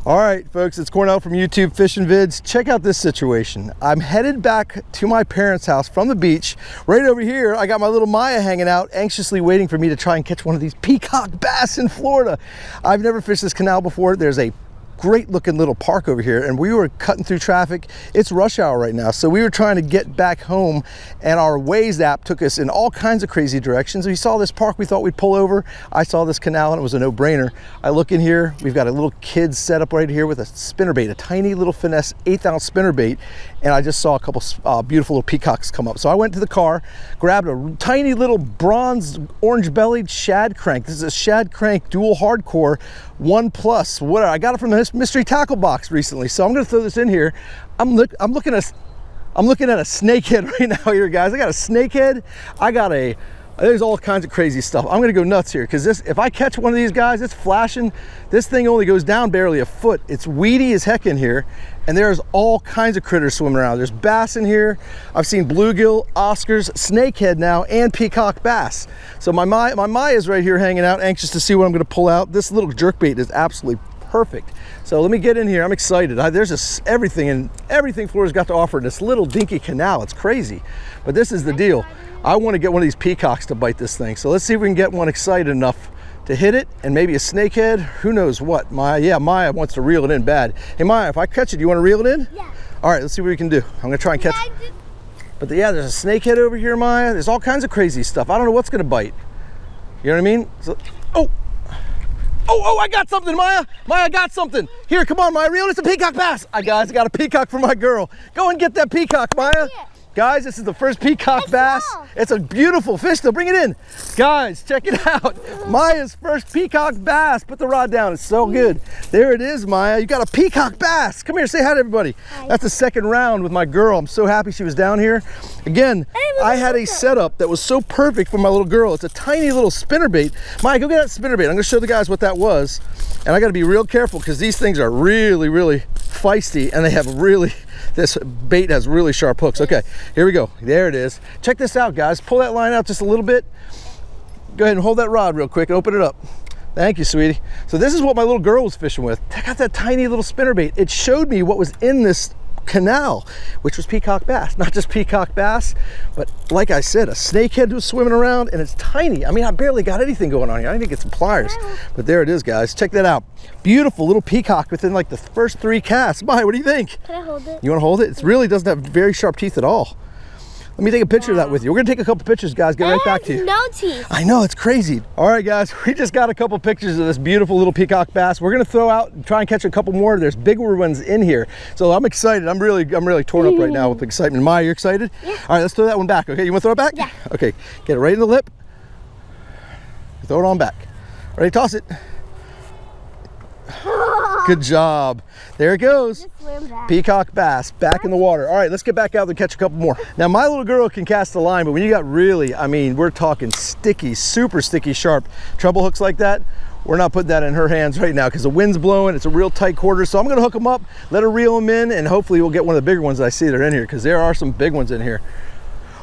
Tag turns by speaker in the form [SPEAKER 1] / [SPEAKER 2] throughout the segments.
[SPEAKER 1] All right, folks, it's Cornell from YouTube Fishing Vids. Check out this situation. I'm headed back to my parents' house from the beach. Right over here, I got my little Maya hanging out, anxiously waiting for me to try and catch one of these peacock bass in Florida. I've never fished this canal before. There's a great looking little park over here, and we were cutting through traffic. It's rush hour right now, so we were trying to get back home, and our Waze app took us in all kinds of crazy directions. We saw this park, we thought we'd pull over. I saw this canal and it was a no-brainer. I look in here, we've got a little kid set up right here with a spinnerbait, a tiny little finesse 1/8 ounce spinnerbait, and I just saw a couple beautiful little peacocks come up. So I went to the car, grabbed a tiny little bronze orange bellied shad crank. This is a shad crank dual hardcore 1+. What I got it from the mystery tackle box recently, so I'm going to throw this in here. I'm looking at a snakehead right now here, guys. I got a snakehead. There's all kinds of crazy stuff. I'm going to go nuts here because if I catch one of these guys, it's flashing. This thing only goes down barely a foot. It's weedy as heck in here, and there's all kinds of critters swimming around. There's bass in here. I've seen bluegill, Oscars, snakehead now, and peacock bass. So my Maya's right here hanging out, anxious to see what I'm going to pull out. This little jerkbait is absolutely perfect. So let me get in here. I'm excited. There's just everything Florida's got to offer in this little dinky canal. It's crazy, but this is the deal. I want to get one of these peacocks to bite this thing. So let's see if we can get one excited enough to hit it, and maybe a snakehead. Who knows what? Maya, yeah, Maya wants to reel it in bad. Hey Maya, if I catch it, do you want to reel it in? Yeah. All right, let's see what we can do. I'm gonna try and catch it. But yeah, there's a snakehead over here, Maya. There's all kinds of crazy stuff. I don't know what's gonna bite. You know what I mean? So, oh, I got something, Maya. Maya, I got something. Here, come on, Maya, reel it. It's a peacock bass. Guys, I got a peacock for my girl. Go and get that peacock, Maya. Guys, this is the first peacock bass. It's a beautiful fish, though. Bring it in. Guys, check it out. Maya's first peacock bass. Put the rod down. It's so good. There it is, Maya. You got a peacock bass. Come here, say hi to everybody. Hi. That's the second round with my girl. I'm so happy she was down here. Again, I had a setup that was so perfect for my little girl. It's a tiny little spinnerbait. Maya, go get that spinnerbait. I'm going to show the guys what that was. And I got to be real careful because these things are really, really feisty, and they have this bait has really sharp hooks. Okay, here we go. There it is. Check this out, guys. Pull that line out just a little bit. Go ahead and hold that rod real quick and open it up. Thank you, sweetie. So this is what my little girl was fishing with. Check out that tiny little spinnerbait. It showed me what was in this canal, which was peacock bass. Not just peacock bass, but like I said, a snakehead was swimming around, and it's tiny. I mean, I barely got anything going on here. I need to get some pliers, but there it is, guys. Check that out. Beautiful little peacock within like the first 3 casts. Maya, what do you think? Can I hold it? You want to hold it? It really doesn't have very sharp teeth at all. Let me take a picture of that with you. We're gonna take a couple pictures, guys. Get right back to you. No teeth. I know, it's crazy. All right, guys, we just got a couple pictures of this beautiful little peacock bass. We're gonna throw out and try and catch a couple more. There's bigger ones in here. So I'm excited. I'm really torn up right now with excitement. Maya, you're excited? Yeah. All right, let's throw that one back. Okay, you wanna throw it back? Yeah. Okay, get it right in the lip. Throw it on back. Ready, toss it. Good job. There it goes. Peacock bass back in the water. All right, let's get back out there and catch a couple more. Now, my little girl can cast the line, but when you got really, I mean, we're talking sticky, super sticky, sharp treble hooks like that, we're not putting that in her hands right now because the wind's blowing. It's a real tight quarter. So I'm going to hook them up, let her reel them in, and hopefully we'll get one of the bigger ones that I see that are in here, because there are some big ones in here.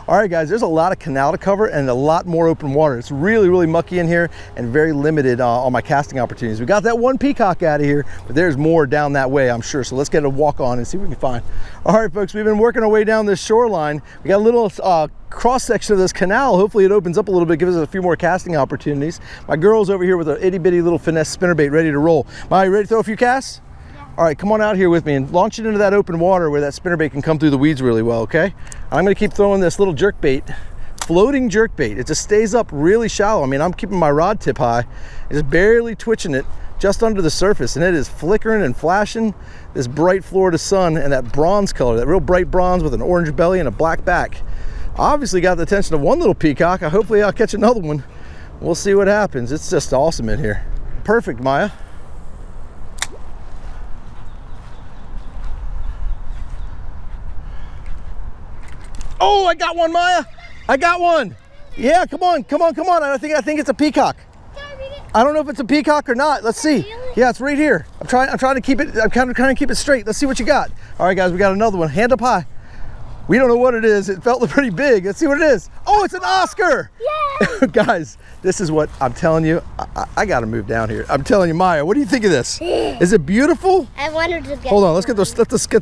[SPEAKER 1] All right, guys, there's a lot of canal to cover and a lot more open water. It's really, really mucky in here and very limited on my casting opportunities. We got that one peacock out of here, but there's more down that way, I'm sure. So let's get a walk on and see what we can find. All right, folks, we've been working our way down this shoreline. We got a little cross section of this canal. Hopefully it opens up a little bit, gives us a few more casting opportunities. My girl's over here with an itty bitty little finesse spinnerbait ready to roll. Maya, you ready to throw a few casts? All right, come on out here with me and launch it into that open water where that spinnerbait can come through the weeds really well, okay? I'm gonna keep throwing this little jerkbait, floating jerkbait. It just stays up really shallow. I mean, I'm keeping my rod tip high, just barely twitching it just under the surface, and it is flickering and flashing this bright Florida sun and that bronze color, that real bright bronze with an orange belly and a black back. Obviously got the attention of one little peacock. Hopefully I'll catch another one. We'll see what happens. It's just awesome in here. Perfect, Maya. Oh, I got one, Maya. I got one. Yeah, come on. I think it's a peacock. I don't know if it's a peacock or not. Let's see. Yeah, it's right here. I'm trying to keep it. I'm kind of trying to keep it straight. Let's see what you got. All right, guys, we got another one. Hand up high. We don't know what it is. It felt pretty big. Let's see what it is. Oh, it's an Oscar.
[SPEAKER 2] Yeah.
[SPEAKER 1] Guys, this is what I'm telling you. I got to move down here. I'm telling you, Maya, what do you think of this? Is it beautiful?
[SPEAKER 2] I wanted to get.
[SPEAKER 1] Hold on, let's get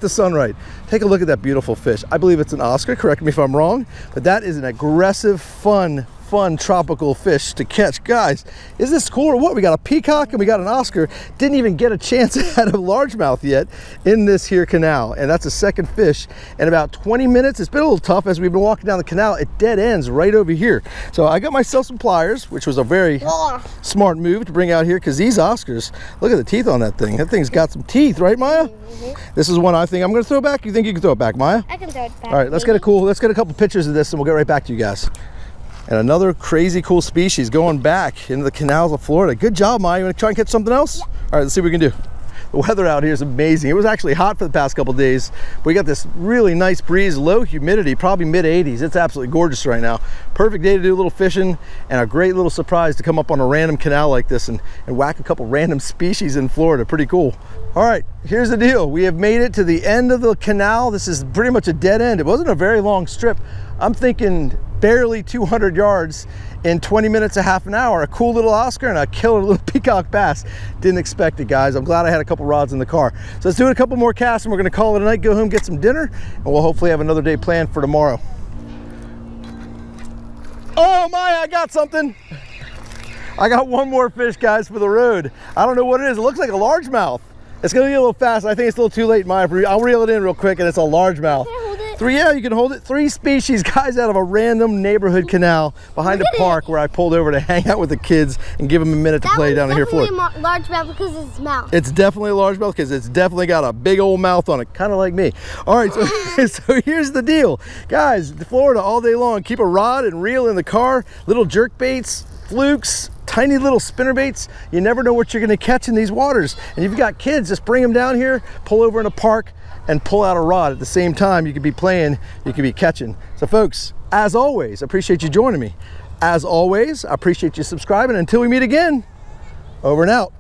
[SPEAKER 1] the sun right. Take a look at that beautiful fish. I believe it's an Oscar. Correct me if I'm wrong, but that is an aggressive, fun tropical fish to catch. Guys, is this cool or what? We got a peacock and we got an Oscar. Didn't even get a chance at a largemouth yet in this here canal, and that's a second fish in about 20 minutes. It's been a little tough as we've been walking down the canal. It dead ends right over here. So I got myself some pliers, which was a very smart move to bring out here, because these Oscars, look at the teeth on that thing. That thing's got some teeth, right, Maya? This is one I think I'm gonna throw back. You think you can throw it back, Maya?
[SPEAKER 2] I can throw it back.
[SPEAKER 1] All right, let's get a couple pictures of this and we'll get right back to you guys. And another crazy cool species going back into the canals of Florida. Good job, Maya. You want to try and catch something else? Yeah. All right, let's see what we can do. The weather out here is amazing. It was actually hot for the past couple days. We got this really nice breeze, low humidity, probably mid 80s. It's absolutely gorgeous right now. Perfect day to do a little fishing, and a great little surprise to come up on a random canal like this and whack a couple random species in Florida. Pretty cool. All right, here's the deal. We have made it to the end of the canal. This is pretty much a dead end. It wasn't a very long strip. I'm thinking barely 200 yards in 20 minutes, a half an hour. A cool little Oscar and a killer little peacock bass. Didn't expect it, guys. I'm glad I had a couple rods in the car. So let's do a couple more casts and we're gonna call it a night, go home, get some dinner, and we'll hopefully have another day planned for tomorrow. Oh, Maya, I got something. I got one more fish, guys, for the road. I don't know what it is. It looks like a largemouth. It's gonna be a little fast. I think it's a little too late, Maya. I'll reel it in real quick, and it's a largemouth. Yeah, you can hold it. 3 species, guys, out of a random neighborhood canal behind a park where I pulled over to hang out with the kids and give them a minute to play down here. Florida.
[SPEAKER 2] Largemouth because of its mouth.
[SPEAKER 1] It's definitely a largemouth because it's definitely got a big old mouth on it, kind of like me. All right, so, so here's the deal, guys. Florida all day long. Keep a rod and reel in the car. Little jerk baits, flukes, tiny little spinner baits. You never know what you're going to catch in these waters. And if you've got kids, just bring them down here, pull over in a park, and pull out a rod at the same time. You could be playing, you could be catching. So folks, as always, I appreciate you joining me. As always, I appreciate you subscribing. Until we meet again, over and out.